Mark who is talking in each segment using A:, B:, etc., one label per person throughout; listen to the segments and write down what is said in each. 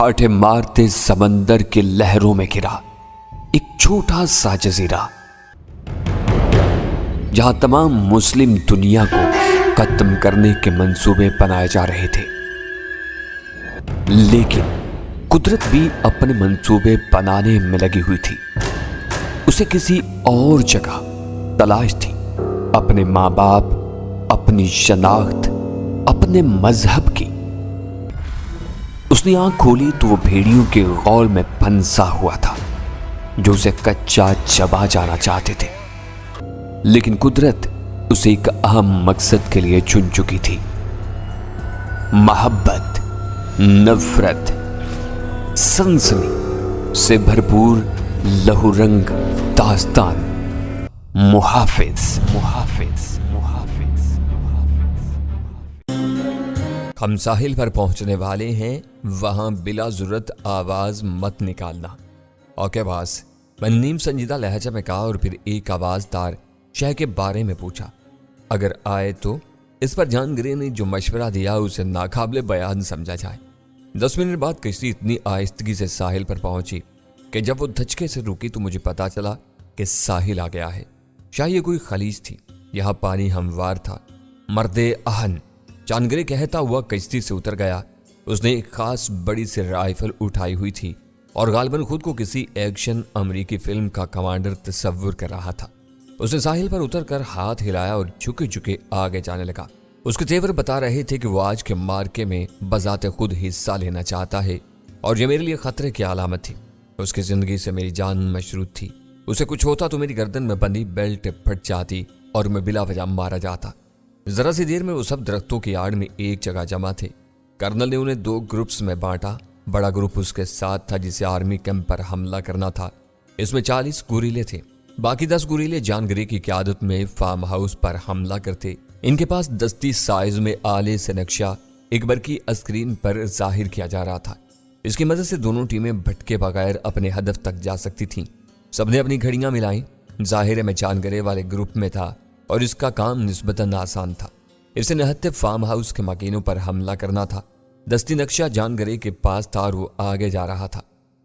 A: ٹھاٹھے مارتے سمندر کے لہروں میں گرا ایک چھوٹا سا جزیرہ، جہاں تمام مسلم دنیا کو ختم کرنے کے منصوبے بنائے جا رہے تھے۔ لیکن قدرت بھی اپنے منصوبے بنانے میں لگی ہوئی تھی۔ اسے کسی اور جگہ تلاش تھی، اپنے ماں باپ، اپنی شناخت، اپنے مذہب کی۔ اس نے آنکھ کھولی تو وہ بھیڑیوں کے غول میں پھنسا ہوا تھا جو اسے کچا چبا جانا چاہتے تھے۔ لیکن قدرت اسے ایک اہم مقصد کے لیے چن چکی تھی، محبت، نفرت، سنسنی سے بھرپور لہو رنگ داستان۔ محافظ۔ ہم ساحل پر پہنچنے والے ہیں، وہاں بلا ضرورت آواز مت نکالنا۔ اوکے باس، میں نیم سنجیدہ لہجہ میں کہا اور پھر ایک آواز دار شے کے بارے میں پوچھا۔ اگر آئے تو؟ اس پر جان گرے نے جو مشورہ دیا اسے ناقابل بیان سمجھا جائے۔ 10 منٹ بعد کشتی اتنی آہستگی سے ساحل پر پہنچی کہ جب وہ دھچکے سے رکی تو مجھے پتا چلا کہ ساحل آ گیا ہے۔ شاید یہ کوئی خلیج تھی، یہاں پانی ہموار تھا۔ مرد اہن چانگرے کہتا ہوا کشتی سے اتر گیا۔ اس نے ایک خاص بڑی سی رائفل اٹھائی ہوئی تھی اور غالباً خود کو کسی ایکشن امریکی فلم کا کمانڈر تصور کر رہا تھا۔ اس نے ساحل پر اتر کر ہاتھ ہلایا اور جھکے جھکے آگے جانے لگا۔ اس کے تیور بتا رہے تھے کہ وہ آج کے مارکے میں بذات خود حصہ لینا چاہتا ہے اور یہ میرے لیے خطرے کی علامت تھی۔ اس کی زندگی سے میری جان مشروط تھی۔ اسے کچھ ہوتا تو میری گردن میں بندھی بیلٹ پھٹ جاتی اور میں بلا وجہ مارا جاتا۔ ذرا سی دیر میں وہ سب درختوں کی آڑ میں ایک جگہ جمع تھے۔ کرنل نے انہیں 2 گروپس میں بانٹا۔ بڑا گروپ اس کے ساتھ تھا جسے آرمی کیمپ پر حملہ کرنا تھا۔ اس میں 40 گوریلے تھے، باقی 10 گوریلے جان گرے کی قیادت میں فارم ہاؤس پر حملہ کرتے۔ ان کے پاس دستی سائز میں آلے سے نقشہ ایک برقی اسکرین پر ظاہر کیا جا رہا تھا۔ اس کی مدد سے دونوں ٹیمیں بھٹکے بغیر اپنے ہدف تک جا سکتی تھیں۔ سب نے اپنی گھڑیاں ملائیں۔ ظاہر ہے میں جان گرے والے گروپ میں تھا اور اس کا کام نسبتاً آسان تھا۔ اسے نہتے فارم ہاؤس کے مکینوں پر حملہ کرنا تھا۔ دستی نقشہ جان گرے کے پاس تھا اور وہ آگے جا رہا تھا۔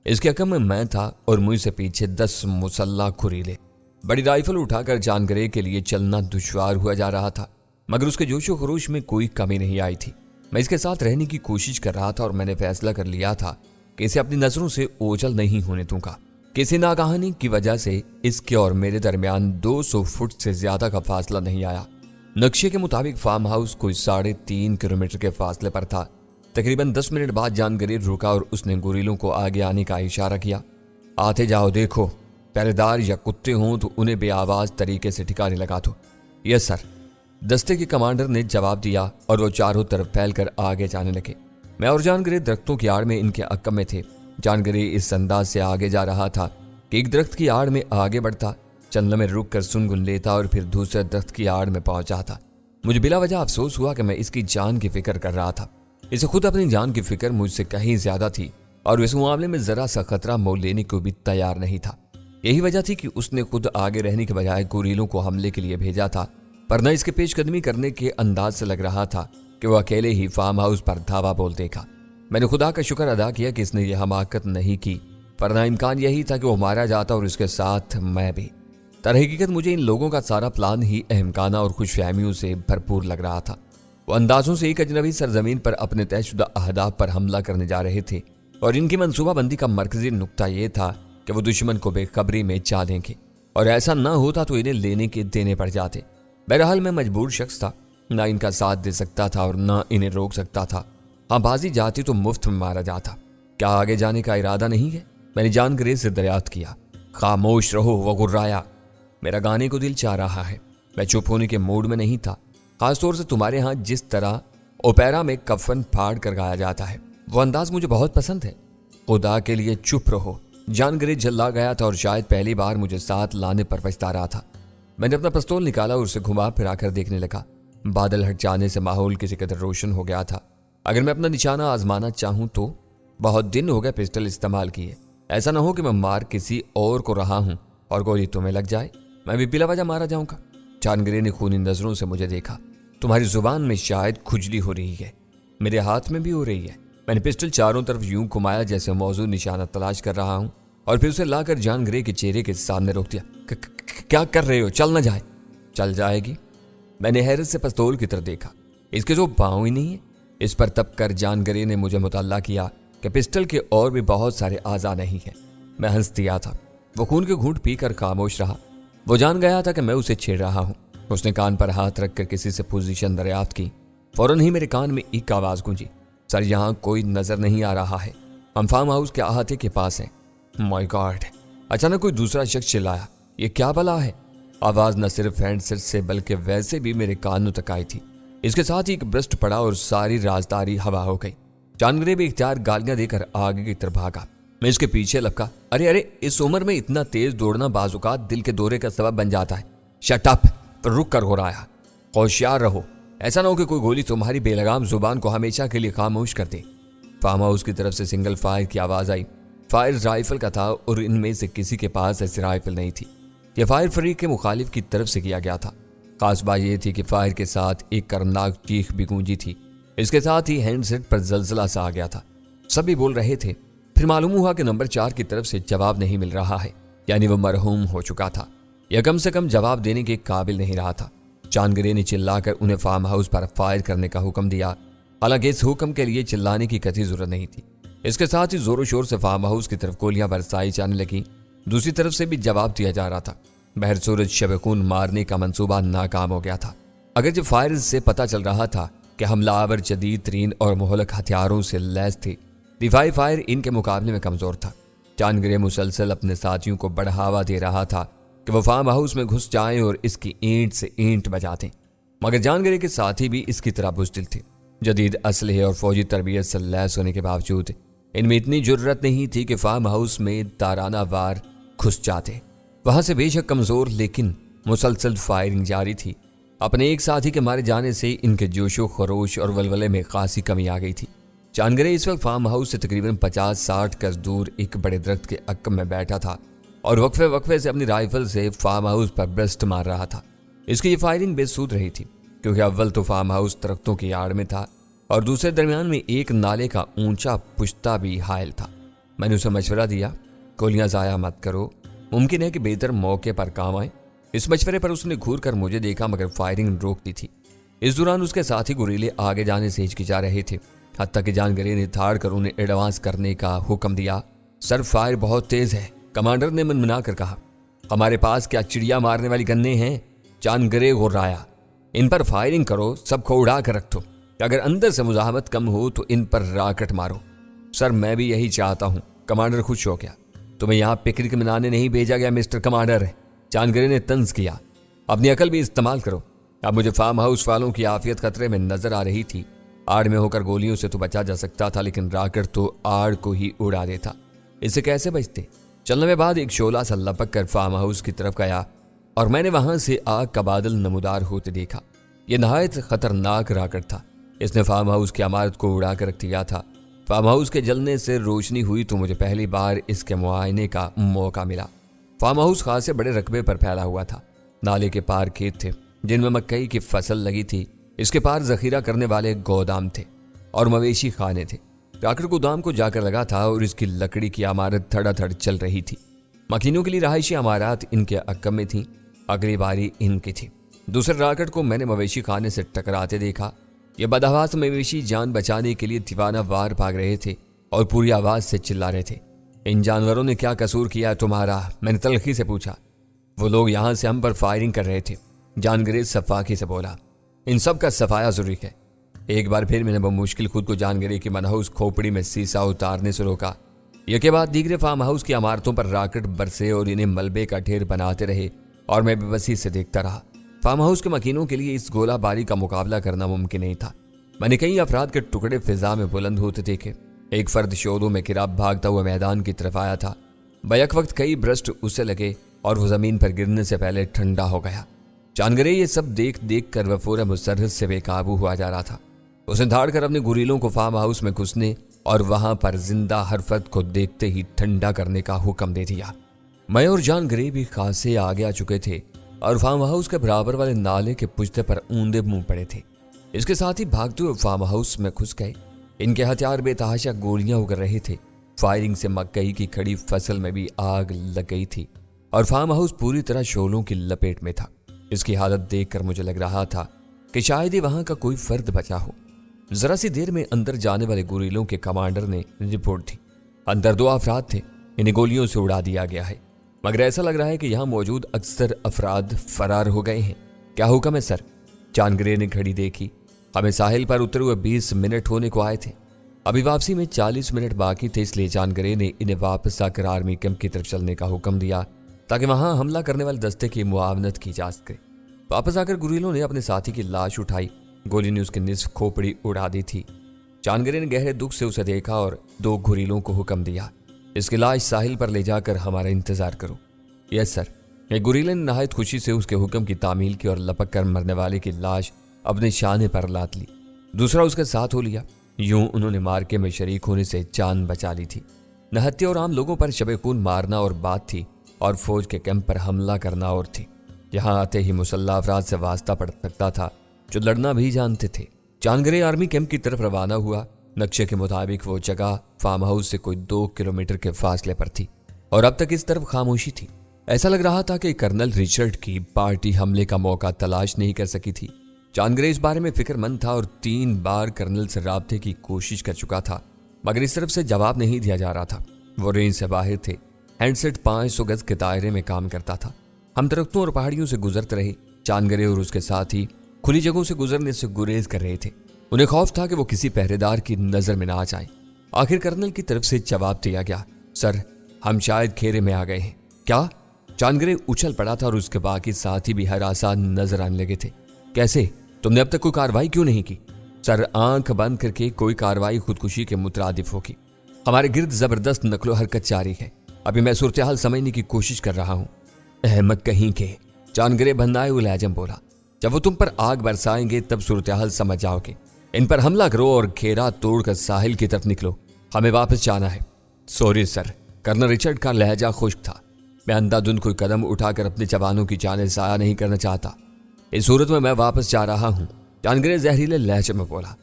A: اس کے حکم میں تھا اور مجھ سے پیچھے 10 مسلح گوریلے۔ بڑی رائفل اٹھا کر جان گرے کے لیے چلنا دشوار ہوا جا رہا تھا، مگر اس کے جوش و خروش میں کوئی کمی نہیں آئی تھی۔ میں اس کے ساتھ رہنے کی کوشش کر رہا تھا اور میں نے فیصلہ کر لیا تھا کہ اسے اپنی نظروں سے اوجھل نہیں ہونے دوں گا۔ کسی ناگہانی کی وجہ سے اس کے اور میرے درمیان 200 فٹ سے زیادہ کا فاصلہ نہیں آیا۔ نقشے کے مطابق فارم ہاؤس کوئی 3.5 کلومیٹر کے فاصلے پر تھا۔ تقریباً 10 منٹ بعد جان گرے رکا اور اس نے گوریلوں کو آگے آنے کا اشارہ کیا۔ آتے جاؤ، دیکھو پہرے دار یا کتے ہوں تو انہیں بے آواز طریقے سے ٹھکانے لگا دو۔ یس سر، دستے کے کمانڈر نے جواب دیا اور وہ چاروں طرف پھیل کر آگے جانے لگے۔ میں اور جان گرے درختوں کی آڑ میں ان کے عقب میں تھے۔ جان گرے اس انداز سے آگے جا رہا تھا کہ ایک درخت کی آڑ میں آگے بڑھتا، چند لمحے رک کر سنگن لیتا اور پھر دوسرے درخت کی آڑ میں پہنچ جاتا۔ مجھے بلا وجہ افسوس ہوا کہ میں اس کی جان کی فکر کر رہا تھا۔ اسے خود اپنی جان کی فکر مجھ سے کہیں زیادہ تھی اور اس معاملے میں ذرا سا خطرہ مول لینے کو بھی تیار نہیں تھا۔ یہی وجہ تھی کہ اس نے خود آگے رہنے کے بجائے گوریلوں کو حملے کے لیے بھیجا تھا، پر نہ اس کے پیش قدمی کرنے کے انداز سے لگ رہا تھا کہ وہ اکیلے ہی فارم ہاؤس پر دھاوا بول دے گا۔ میں نے خدا کا شکر ادا کیا کہ اس نے یہ حماقت نہیں کی، ورنہ امکان یہی تھا کہ وہ مارا جاتا اور اس کے ساتھ میں بھی۔ در حقیقت مجھے ان لوگوں کا سارا پلان ہی احمقانہ اور خوش فہمیوں سے بھرپور لگ رہا تھا۔ وہ اندازوں سے ایک اجنبی سرزمین پر اپنے طے شدہ اہداف پر حملہ کرنے جا رہے تھے اور ان کی منصوبہ بندی کا مرکزی نقطہ یہ تھا کہ وہ دشمن کو بے خبری میں چا دیں گے، اور ایسا نہ ہوتا تو انہیں لینے کے دینے پڑ جاتے۔ بہرحال میں مجبور شخص تھا، نہ ان کا ساتھ دے سکتا تھا اور نہ انہیں روک سکتا تھا۔ ہاں بازی جاتی تو مفت میں مارا جاتا۔ کیا آگے جانے کا ارادہ نہیں ہے؟ میں نے جان گرے سے دریافت کیا۔ خاموش رہو، وہ گرایا۔ میرا گانے کو دل چاہ رہا ہے۔ میں چپ ہونے کے موڈ میں نہیں تھا، خاص طور سے تمہارے ہاں جس طرح اوپیرا میں کفن پھاڑ کر گایا جاتا ہے، وہ انداز مجھے بہت پسند ہے۔ خدا کے لیے چپ رہو۔ جان گرے جھلا گیا تھا اور شاید پہلی بار مجھے ساتھ لانے پر پچھتا رہا تھا۔ میں نے اپنا پستول نکالا اور اسے گھما پھرا کر دیکھنے لگا۔ بادل ہٹ جانے سے ماحول کسی قدر روشن ہو گیا تھا۔ اگر میں اپنا نشانہ آزمانا چاہوں تو بہت دن ہو گئے پسٹل استعمال کیے۔ ایسا نہ ہو کہ میں مار کسی اور کو رہا ہوں اور گولی تمہیں لگ جائے، میں بھی بلا وجہ مارا جاؤں گا۔ جان گرے نے خونی نظروں سے مجھے دیکھا۔ تمہاری زبان میں شاید کھجلی ہو رہی ہے، میرے ہاتھ میں بھی ہو رہی ہے۔ मैंने पिस्टल चारों तरफ यूं घुमाया जैसे मौजूद निशाना तलाश कर रहा हूं, और फिर उसे लाकर जॉन ग्रे के चेहरे के सामने रोक दिया। क्या कर रहे हो? चल ना जाए। चल जाएगी? मैंने हैरत से पिस्तौल की तरफ देखा। इसके जो पाँव ही नहीं है। इस पर तब कर जॉन ग्रे ने मुझे मुतल्ला किया कि पिस्टल के और भी बहुत सारे आज़ा नहीं है। मैं हंस दिया था। वो खून के घूंट पीकर खामोश रहा। वो जान गया था कि मैं उसे छेड़ रहा हूं। उसने कान पर हाथ रखकर किसी से पोजीशन दरियाफ्त की। फौरन ही मेरे कान में एक आवाज गूंजी, सर यहाँ कोई नजर नहीं आ रहा है, हम फार्म हाउस के अहाते के पास हैं। My God! अचानक कोई दूसरा शख्स चिल्लाया, ये क्या भला है? आवाज न सिर्फ हैंडसेट से बल्कि वैसे भी मेरे कानों तक आई थी। इसके साथ ही एक ब्रस्ट पड़ा और सारी राजदारी हवा हो गई। जॉन ग्रे भी इख्तियार गालियां देकर आगे की तरफ भागा। मैं इसके पीछे लपका। अरे इस उम्र में इतना तेज दौड़ना बाजुकात दिल के दौरे का सबब बन जाता है। Shut up! रुक कर हो रहा है। होशियार रहो, ऐसा ना हो कि कोई गोली तुम्हारी बेलगाम जुबान को हमेशा के लिए खामोश कर दे। फार्म हाउस की तरफ से सिंगल फायर की आवाज आई। फायर राइफल का था और इनमें से किसी के पास ऐसी राइफल नहीं थी। यह फायर फरीक के मुखालिफ की तरफ से किया गया था। खास बात यह थी कि फायर के साथ एक कर्नाक चीख भी गूंजी थी। इसके साथ ही हैंडसेट पर जलजला सा आ गया था। सभी बोल रहे थे। फिर मालूम हुआ कि नंबर 4 की तरफ से जवाब नहीं मिल रहा है, यानी वो मरहूम हो चुका था या कम से कम जवाब देने के काबिल नहीं रहा था। जॉन ग्रे ने चिल्लाकर उन्हें फार्म हाउस पर फायर करने का हुक्म दिया। हालांकि इस हुक्म के लिए चिल्लाने की कतई जरूरत नहीं थी। इसके साथ ही जोरों शोर से फार्म हाउस की तरफ गोलियां बरसाई जाने लगी। दूसरी तरफ से भी जवाब दिया जा रहा था। बहर सूरज शबखून मारने का मंसूबा नाकाम हो गया था। अगर जब फायर से पता चल रहा था कि हमलावर जदीद तरीन और मोहलक हथियारों से लैस थे, दिफाई फायर इनके मुकाबले में कमजोर था। जॉन ग्रे मुसलसल अपने साथियों को बढ़ावा दे रहा था कि वो फार्म हाउस में घुस जाएं और इसकी ईंट से ईंट बजा दें, मगर जॉन ग्रे के साथी भी इसकी तरह बुज़दिल थे। जदीद असलहे और फौजी तरबियत से लैस होने के बावजूद इनमें इतनी जुर्रत नहीं थी कि फार्म हाउस में ताराना वार घुस जाते। वहां से बेशक कमजोर लेकिन मुसलसल फायरिंग जारी थी। अपने एक साथी के मारे जाने से इनके जोशो खरोश और वलवले में खासी कमी आ गई थी। जॉन ग्रे इस वक्त फार्म हाउस से तकरीबन 50-60 गज दूर एक बड़े दरख्त के अक्कम में बैठा था और वक्फे वक्फे से अपनी राइफल से फार्म हाउस पर ब्रस्ट मार रहा था। इसकी ये फायरिंग बेसूद रही थी, क्योंकि अव्वल तो फार्म हाउस दरख्तों की आड़ में था और दूसरे दरमियान में एक नाले का ऊंचा पुश्ता भी हायल था। मैंने उसे मशवरा दिया, गोलियां ज़ाया मत करो, मुमकिन है कि बेहतर मौके पर काम आए। इस मशवरे पर उसने घूर कर मुझे देखा, मगर फायरिंग रोक दी थी। इस दौरान उसके साथी गुरीले आगे जाने से हिचकिचा रहे थे, हत्ता कि जॉन ग्रे ने थाड़ कर उन्हें एडवांस करने का हुक्म दिया। सर, फायर बहुत तेज है, कमांडर ने मनमना कर कहा। हमारे पास क्या चिड़िया मारने वाली गन्ने हैं? John grey गुर्राया। इन पर फायरिंग करो, सबको उड़ा कर रख दो। अगर अंदर से मुजाहमत कम हो तो इन पर राकेट मारो। सर, मैं भी यही चाहता हूं। कमांडर खुश हो गया। तुम्हें यहाँ पिकनिक मनाने नहीं भेजा गया मिस्टर कमांडर, जॉन ग्रे ने तंज किया। अपनी अकल भी इस्तेमाल करो। अब मुझे फार्म हाउस वालों की आफियत खतरे में नजर आ रही थी। आड़ में होकर गोलियों से तो बचा जा सकता था, लेकिन राकेट तो आड़ को ही उड़ा देता। इससे कैसे बचते? चलने में बाद एक शोला सा लपक कर फार्म हाउस की तरफ गया और मैंने वहां से आग का बादल नमूदार होते देखा। यह नहायत खतरनाक राकेट था। इसने फार्म हाउस की इमारत को उड़ा कर रख दिया था। फार्म हाउस के जलने से रोशनी हुई तो मुझे पहली बार इसके मुआयने का मौका मिला। फार्म हाउस खासे बड़े रकबे पर फैला हुआ था। नाले के पार खेत थे जिनमें मकई की फसल लगी थी। इसके पार जखीरा करने वाले गोदाम थे और मवेशी खाने थे। राकेट गोदाम को जाकर लगा था और इसकी लकड़ी की इमारत धड़ाधड़ चल रही थी। मकीनों के लिए रहायशी इमारत इनके अक्कम में थी। अगली बारी इनकी थी। दूसरे राकेट को मैंने मवेशी खाने से टकराते देखा। ये बदहवास मवेशी जान बचाने के लिए दीवाना वार भाग रहे थे और पूरी आवाज से चिल्ला रहे थे। इन जानवरों ने क्या कसूर किया है तुम्हारा? मैंने तलखी से पूछा। वो लोग यहां से हम पर फायरिंग कर रहे थे, जॉन ग्रे सफाकी से बोला। इन सब का सफाया जरूरी है। एक बार फिर मैंने मुश्किल खुद को जॉन ग्रे की मनहूस खोपड़ी में सीसा उतारने से रोका। यह के बाद दीगरे फार्म हाउस की इमारतों पर राकेट बरसे और इन्हें मलबे का ढेर बनाते रहे और मैं बेबसी से देखता रहा। फार्म हाउस के मकीनों के लिए इस गोलाबारी का मुकाबला करना मुमकिन नहीं था। मैंने कई अफराद के टुकड़े फिजा में बुलंद होते देखे। एक फर्द शोरों में किराब भागता हुआ मैदान की तरफ आया था। बैक वक्त कई ब्रस्ट उसे लगे और वो जमीन पर गिरने से पहले ठंडा हो गया। जॉन ग्रे ये सब देख देख कर वफूर मुसर्रत से बेकाबू हुआ जा रहा था। उसने धाड़ कर अपने गुरीलों को फार्म हाउस में घुसने और वहां पर जिंदा हर फर्द को देखते ही ठंडा करने का हुक्म दे दिया। मैं और जॉन ग्रे भी खासे आगे आ चुके थे और फार्म हाउस के बराबर वाले नाले के पुश्ते पर ऊंधे मुंह पड़े थे। इसके साथ ही भागते हुए फार्म हाउस में घुस गए। ان کے ہتھیار بے تحاشا گولیاں اگر رہے تھے۔ فائرنگ سے مکئی کی کھڑی فصل میں بھی آگ لگ گئی تھی اور فارم ہاؤس پوری طرح شعلوں کی لپیٹ میں تھا۔ اس کی حالت دیکھ کر مجھے لگ رہا تھا کہ شاید ہی وہاں کا کوئی فرد بچا ہو۔ ذرا سی دیر میں اندر جانے والے گوریلوں کے کمانڈر نے رپورٹ دی، اندر 2 افراد تھے، انہیں گولیوں سے اڑا دیا گیا ہے، مگر ایسا لگ رہا ہے کہ یہاں موجود اکثر افراد فرار ہو گئے ہیں۔ کیا حکم ہے سر؟ جان گرے نے گھڑی دیکھی۔ ہمیں ساحل پر اترے ہوئے 20 منٹ ہونے کو آئے تھے، ابھی واپسی میں 40 منٹ باقی تھے، اس لیے جان گرے نے انہیں واپس آ کر آرمی کیمپ کی طرف چلنے کا حکم دیا تاکہ وہاں حملہ کرنے والے دستے کی معاونت کی جا سکے۔ واپس آ کر گوریلوں نے اپنے ساتھی کی لاش اٹھائی، گولی نے اس کی نصف کھوپڑی اڑا دی تھی۔ جان گرے نے گہرے دکھ سے اسے دیکھا اور 2 گوریلوں کو حکم دیا، اس کی لاش ساحل پر لے جا کر ہمارا انتظار کرو۔ یس سر۔ ایک گوریلے نے نہایت خوشی سے اس کے حکم کی تعمیل کی اور لپک کر مرنے والے کی لاش اپنے شانے پر لاد لی، دوسرا اس کے ساتھ ہو لیا۔ یوں انہوں نے مارکے میں شریک ہونے سے جان بچا لی تھی۔ نہتے اور عام لوگوں پر شب خون مارنا اور بات تھی، اور فوج کے کیمپ پر حملہ کرنا اور تھی۔ یہاں آتے ہی مسلح افراد سے واسطہ پڑ سکتا تھا جو لڑنا بھی جانتے تھے۔ جان گرے آرمی کیمپ کی طرف روانہ ہوا۔ نقشے کے مطابق وہ جگہ فارم ہاؤس سے کوئی 2 کلومیٹر کے فاصلے پر تھی اور اب تک اس طرف خاموشی تھی۔ ایسا لگ رہا تھا کہ کرنل رچرڈ کی پارٹی حملے کا موقع تلاش نہیں کر سکی تھی۔ جان گرے اس بارے میں فکر مند تھا اور 3 بار کرنل سے رابطے کی کوشش کر چکا تھا، مگر اس طرف سے جواب نہیں دیا جا رہا تھا۔ وہ رینج سے باہر تھے۔ ہینڈ سیٹ 500 گز کے دائرے میں کام کرتا تھا۔ ہم درختوں اور پہاڑیوں سے گزرتے رہے۔ جان گرے اور اس کے ساتھی کھلی جگہوں سے گزرنے سے گریز کر رہے تھے۔ انہیں خوف تھا کہ وہ کسی پہرے دار کی نظر میں نہ آ جائیں۔ آخر کرنل کی طرف سے جواب دیا گیا، سر ہم شاید کھیرے میں آ گئے ہیں۔ کیا؟ جان گرے اچھل پڑا تھا اور اس کے باقی ساتھی بھی ہراساں نظر آنے لگے تھے۔ کیسے؟ تم نے اب تک کوئی کارروائی کیوں نہیں کی؟ سر آنکھ بند کر کے کوئی کارروائی خودکشی کے مترادف ہوگی۔ ہمارے گرد زبردست نقل و حرکت جاری ہے، ابھی میں صورتحال سمجھنے کی کوشش کر رہا ہوں۔ احمد کہیں کے، جان گرے بھنائے ہوئے لہجے میں بولا، جب وہ تم پر آگ برسائیں گے تب صورتحال سمجھ جاؤ گے۔ ان پر حملہ کرو اور گھیرا توڑ کر ساحل کی طرف نکلو، ہمیں واپس جانا ہے۔ Sorry sir. کرنل رچرڈ کا لہجہ خشک تھا۔ میں اندھا دھند کوئی قدم اٹھا کر اپنے جوانوں کی جانیں ضائع نہیں کرنا چاہتا، اس صورت میں واپس جا رہا ہوں۔ جان گرے زہریلے لہجے میں بولا،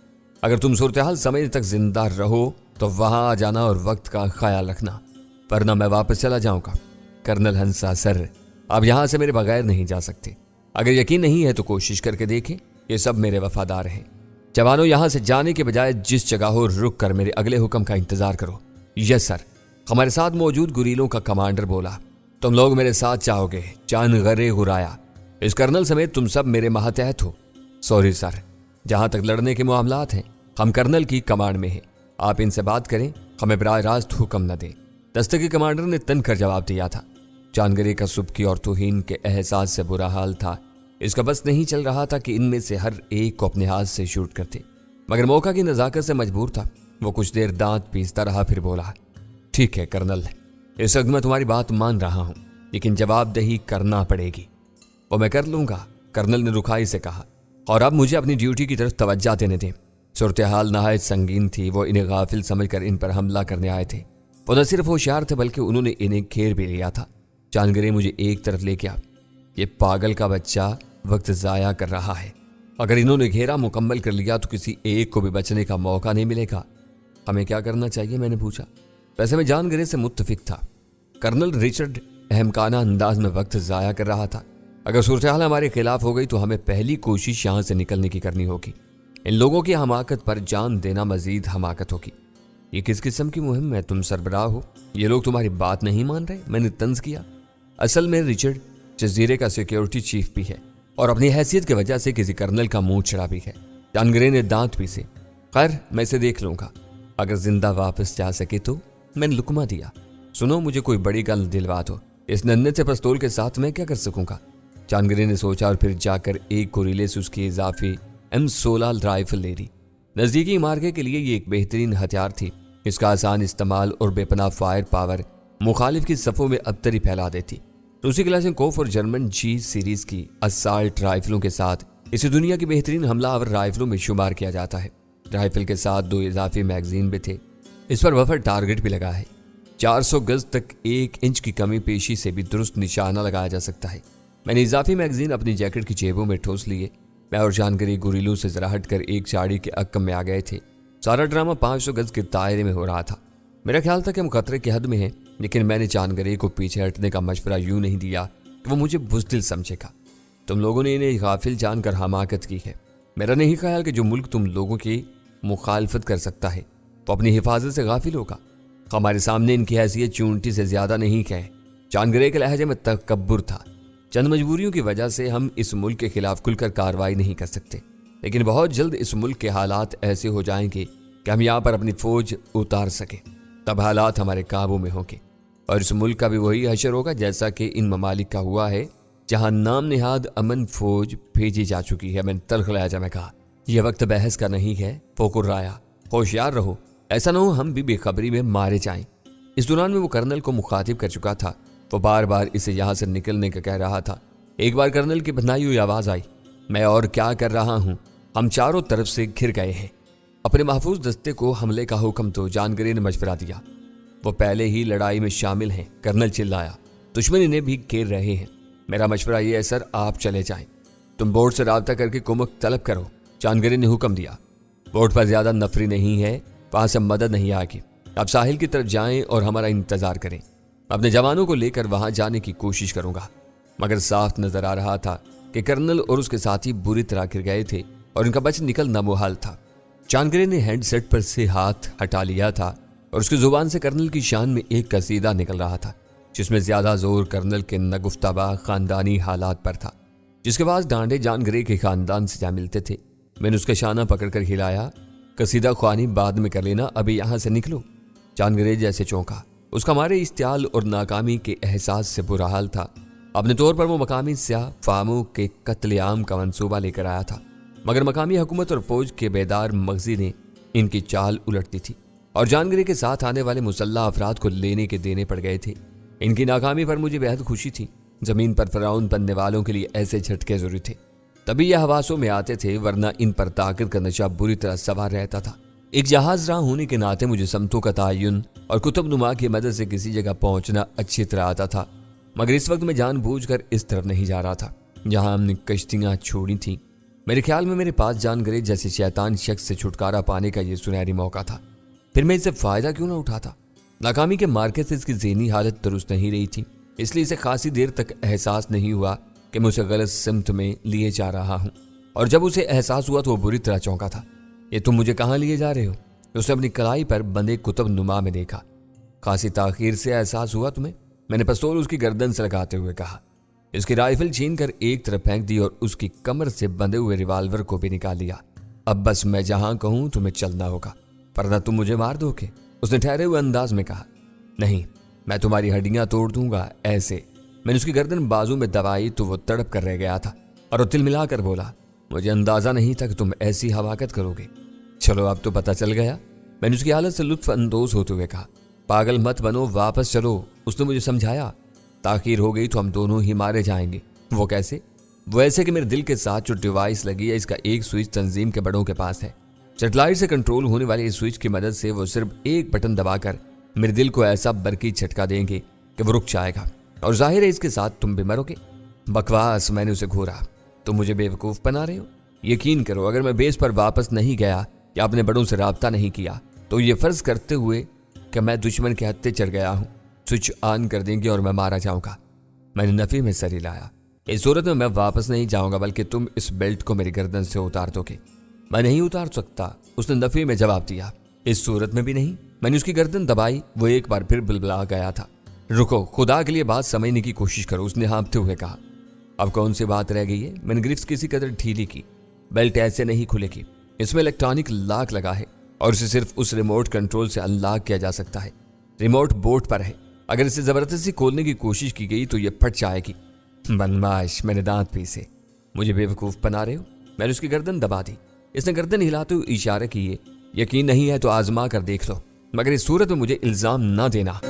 A: اگر تم صورتحال سمجھنے تک زندہ رہو تو وہاں آ جانا اور وقت کا خیال رکھنا، ورنہ میں واپس چلا جاؤں گا۔ کرنل ہنسا، سر آپ یہاں سے میرے بغیر نہیں جا سکتے، اگر یقین نہیں ہے تو کوشش کر کے دیکھیں، یہ سب میرے وفادار ہیں۔ جوانوں یہاں سے جانے کے بجائے جس جگہ ہو رک کر میرے اگلے حکم کا انتظار کرو۔ یس سر۔ ہمارے ساتھ موجود گوریلوں کا کمانڈر بولا، تم لوگ میرے ساتھ چاہو گے؟ جان گرے غرایا، اس کرنل سمیت تم سب میرے ماتحت ہو۔ سوری سر، جہاں تک لڑنے کے معاملات ہیں ہم کرنل کی کمانڈ میں ہیں، آپ ان سے بات کریں، ہمیں براہ راست حکم نہ دیں۔ دستے کے کمانڈر نے تن کر جواب دیا تھا۔ جان گرے کا سبکی اور توہین کے احساس سے برا حال تھا، اس کا بس نہیں چل رہا تھا کہ ان میں سے ہر ایک کو اپنے ہاتھ سے شوٹ کرتے، مگر موقع کی نزاکت سے مجبور تھا۔ وہ کچھ دیر دانت پیستا رہا، پھر بولا، ٹھیک ہے کرنل، اس وقت میں تمہاری بات مان رہا ہوں، لیکن جواب دہی کرنا پڑے گی۔ وہ میں کر لوں گا، کرنل نے رکھائی سے کہا، اور اب مجھے اپنی ڈیوٹی کی طرف توجہ دینے دیں۔ صورتحال نہایت سنگین تھی، وہ انہیں غافل سمجھ کر ان پر حملہ کرنے آئے تھے۔ وہ نہ صرف ہوشیار تھے بلکہ انہوں نے انہیں گھیر بھی لیا تھا۔ جان گرے مجھے ایک طرف لے گیا، یہ پاگل کا بچہ وقت ضائع کر رہا ہے، اگر انہوں نے گھیرا مکمل کر لیا تو کسی ایک کو بھی بچنے کا موقع نہیں ملے گا۔ ہمیں کیا کرنا چاہیے؟ میں نے پوچھا۔ ویسے میں جان گرے سے متفق تھا، کرنل رچرڈ احمقانہ انداز میں وقت ضائع کر رہا تھا۔ اگر صورتحال ہمارے خلاف ہو گئی تو ہمیں پہلی کوشش یہاں سے نکلنے کی کرنی ہوگی، ان لوگوں کی حماقت پر جان دینا مزید حماقت ہوگی۔ یہ کس قسم کی مہم ہے؟ تم سربراہ ہو، یہ لوگ تمہاری بات نہیں مان رہے؟ میں نے طنز کیا۔ اصل میں رچرڈ جزیرے کا سیکیورٹی چیف بھی ہے اور اپنی حیثیت کی وجہ سے کسی کرنل کا منہ چڑھا بھی ہے۔ جان گرے نے دانت پیسے۔ خیر میں اسے دیکھ لوں گا، اگر زندہ واپس جا سکے تو۔ میں نے لقمہ دیا۔ سنو، مجھے کوئی بڑی گل دلوا دو، اس ننھے سے پستول کے ساتھ میں کیا کر سکوں گا؟ جان گرے نے سوچا اور پھر جا کر ایک گوریلے سے اس کی اضافی M16 رائفل لے لی۔ نزدیکی مارکے کے لیے یہ ایک بہترین ہتھیار تھی، اس کا آسان استعمال اور بے پناہ فائر پاور مخالف کی صفوں میں ابتری پھیلا دیتی۔ روسی کلاشنکوف اور جرمن G سیریز کی اسالٹ رائفلوں کے ساتھ اسے دنیا کی بہترین حملہ آور رائفلوں میں شمار کیا جاتا ہے۔ رائفل کے ساتھ 2 اضافی میگزین بھی تھے، اس پر بفر ٹارگٹ بھی لگا ہے۔ 400 گز تک 1 انچ کی کمی پیشی سے بھی درست نشانہ لگایا جا سکتا ہے۔ میں نے اضافی میگزین اپنی جیکٹ کی جیبوں میں ٹھوس لیے۔ میں اور جان گرے گوریلوں سے ذرا ہٹ کر ایک چاڑی کے عقب میں آ گئے تھے۔ सारा ड्रामा 500 गज के दायरे में हो रहा था। मेरा ख्याल था कि हम खतरे की हद में हैं, लेकिन मैंने चांदगरे को पीछे हटने का मशवरा यूं नहीं दिया कि वो मुझे बुज़दिल समझेगा। तुम लोगों ने इन्हें गाफिल जानकर हमाकत की है। मेरा नहीं ख्याल कि जो मुल्क तुम लोगों की मुखालफत कर सकता है वो अपनी हिफाजत से गाफिल होगा। हमारे सामने इनकी हैसियत चूंटी से ज्यादा नहीं है। चांदगरे के लहजे में तकब्बुर था। चंद मजबूरियों की वजह से हम इस मुल्क के खिलाफ खुलकर कार्रवाई नहीं कर सकते, लेकिन बहुत जल्द इस मुल्क के हालात ऐसे हो जाएंगे कि हम यहाँ पर अपनी फौज उतार सकें। तब हालात हमारे काबू में होंगे और इस मुल्क का भी वही हशर होगा जैसा कि इन ममालिक का हुआ है जहाँ नाम निहाद अमन फौज भेजी जा चुकी है। मैंने तल्ख लहजा में कहा, यह वक्त बहस का नहीं है फोकुर्राया, होशियार रहो, ऐसा न हो हम भी बेखबरी में मारे जाएं। इस दौरान में वो कर्नल को मुखातिब कर चुका था। वो बार बार इसे यहाँ से निकलने का कह रहा था। एक बार कर्नल की बनाई हुई आवाज आई, मैं और क्या कर रहा हूँ, हम चारों तरफ से घिर गए हैं। अपने महफूज दस्ते को हमले का हुक्म तो जानगरे ने मशवरा दिया। वो पहले ही लड़ाई में शामिल हैं। कर्नल चिल्लाया, दुश्मन इन्हें भी घेर रहे हैं। मेरा मशवरा ये है सर, आप चले जाएं। तुम बोर्ड से राब्ता करके कुमक तलब करो, जानगरे ने हुक्म दिया। बोर्ड पर ज्यादा नफरी नहीं है, वहां से मदद नहीं आएगी। आप साहिल की तरफ जाएं और हमारा इंतजार करें। अपने जवानों को लेकर वहां जाने की कोशिश करूंगा। मगर साफ नजर आ रहा था कि कर्नल और उसके साथी बुरी तरह गिर गए थे और उनका बच निकलना मुहाल था। चांदगरे ने हैंडसेट पर से हाथ हटा लिया था और उसकी जुबान से कर्नल की शान में एक कसीदा निकल रहा था, जिसमें ज्यादा जोर कर्नल के नगुफ्ताबा खानदानी हालात पर था, जिसके बाद डांडे जानगरे के खानदान से जा मिलते थे। मैंने उसका शाना पकड़कर हिलाया, कसीदा ख्वानी बाद में कर लेना, अभी यहां से निकलो। चांदगरे जैसे चौंका। उसका हमारे इस्तेमाल और नाकामी के एहसास से बुरा हाल था। अपने तौर पर वो मकामी स्याह फामों के कत्लेआम का मंसूबा लेकर आया था, मगर मकामी हुकूमत और फौज के बेदार मगजी ने इनकी चाल उलट दी थी और जानगरे के साथ आने वाले मुसल्ला अफराद को लेने के देने पड़ गए थे। इनकी नाकामी पर मुझे बेहद खुशी थी। जमीन पर फराउन बनने वालों के लिए ऐसे झटके जरूरी थे, तभी यह हवासों में आते थे, वरना इन पर ताकत का नशा बुरी तरह सवार रहता था। एक जहाज राह होने के नाते मुझे समतों का तायुन और कुतुब नुमा की मदद से किसी जगह पहुंचना अच्छी तरह आता था, मगर इस वक्त मैं जानबूझकर इस तरफ नहीं जा रहा था जहां हमने कश्तियां छोड़ी थी। मेरे ख्याल में मेरे पास जानगरे जैसे शैतान शख्स से छुटकारा पाने का यह सुनहरी मौका था। फिर मैं इससे फायदा क्यों ना उठाता। नाकामी के मार्के से इसकी ज़हनी हालत दुरुस्त नहीं रही थी, इसलिए इसे खासी देर तक एहसास नहीं हुआ कि मैं उसे गलत सिमत में लिए जा रहा हूँ। और जब उसे एहसास हुआ तो वो बुरी तरह चौंका था। ये तुम मुझे कहाँ लिए जा रहे हो? उसने अपनी कलाई पर बंधे कुतुब नुमा में देखा। खासी ताखीर से एहसास हुआ तुम्हें? मैंने पिस्तौल उसकी गर्दन से लगाते हुए कहा। इसकी राइफल छीन कर एक तरफ फेंक दी और उसकी कमर से बंधे हुए रिवाल्वर को भी निकाल लिया। अब बस मैं जहां कहूं तुम्हें चलना होगा, वरना तुम मुझे मार दोगे, उसने ठहरे हुए अंदाज में कहा। नहीं, मैं तुम्हारी हड्डियां तोड़ दूंगा ऐसे। मैंने उसकी गर्दन बाजू में दबाई तो वो तड़प कर रह गया था और वो तिल मिलाकर बोला, मुझे अंदाजा नहीं था कि तुम ऐसी हवाकत करोगे। चलो अब तो पता चल गया, मैंने उसकी हालत से लुत्फ अंदोज होते हुए कहा। पागल मत बनो, वापस चलो, उसने मुझे समझाया। ताखीर हो गई तो हम दोनों ही मारे जाएंगे। वो कैसे? वो ऐसे कि मेरे दिल के साथ जो डिवाइस लगी है इसका एक स्विच तंजीम के बड़ों के पास है। सेटेलाइट से कंट्रोल होने वाले इस स्विच की मदद से वो सिर्फ एक बटन दबाकर मेरे दिल को ऐसा बरकी झटका देंगे कि वो रुक जाएगा और जाहिर है इसके साथ तुम भी मरोगे। बकवास, मैंने उसे घूरा। तुम मुझे बेवकूफ़ बना रहे हो। यकीन करो, अगर मैं बेस पर वापस नहीं गया या अपने बड़ों से राब्ता नहीं किया तो ये फर्ज करते हुए कि मैं दुश्मन के हत्थे चढ़ गया हूँ, स्विच ऑन कर देंगे और मैं मारा जाऊंगा। मैंने नफी में सर हिलाया। इस सूरत में मैं वापस नहीं जाऊंगा, बल्कि तुम इस बेल्ट को मेरी गर्दन से उतार दोगे। मैं नहीं उतार सकता, उसने नफी में जवाब दिया। इस सूरत में भी नहीं। मैंने उसकी गर्दन दबाई। वो एक बार फिर बिलबिला गया था। रुको, खुदा के लिए बात समझने की कोशिश करो, उसने हाँफते हुए कहा। अब कौन सी बात रह गई है? मैंने ग्रिफ्स किसी कदर ढीली की। बेल्ट ऐसे नहीं खुलेगी, इसमें इलेक्ट्रॉनिक लॉक लगा है और इसे सिर्फ उस रिमोट कंट्रोल से अनलॉक किया जा सकता है। रिमोट बोर्ड पर है। अगर इसे जबरदस्ती खोलने की कोशिश की गई तो यह फट जाएगी। बदमाश, मैंने दांत पीसे। मुझे बेवकूफ़ बना रहे हो? मैंने उसकी गर्दन दबा दी। इसने गर्दन हिलाते हुए इशारे किए। यकीन नहीं है तो आजमा कर देख लो, मगर इस सूरत में मुझे इल्जाम ना देना।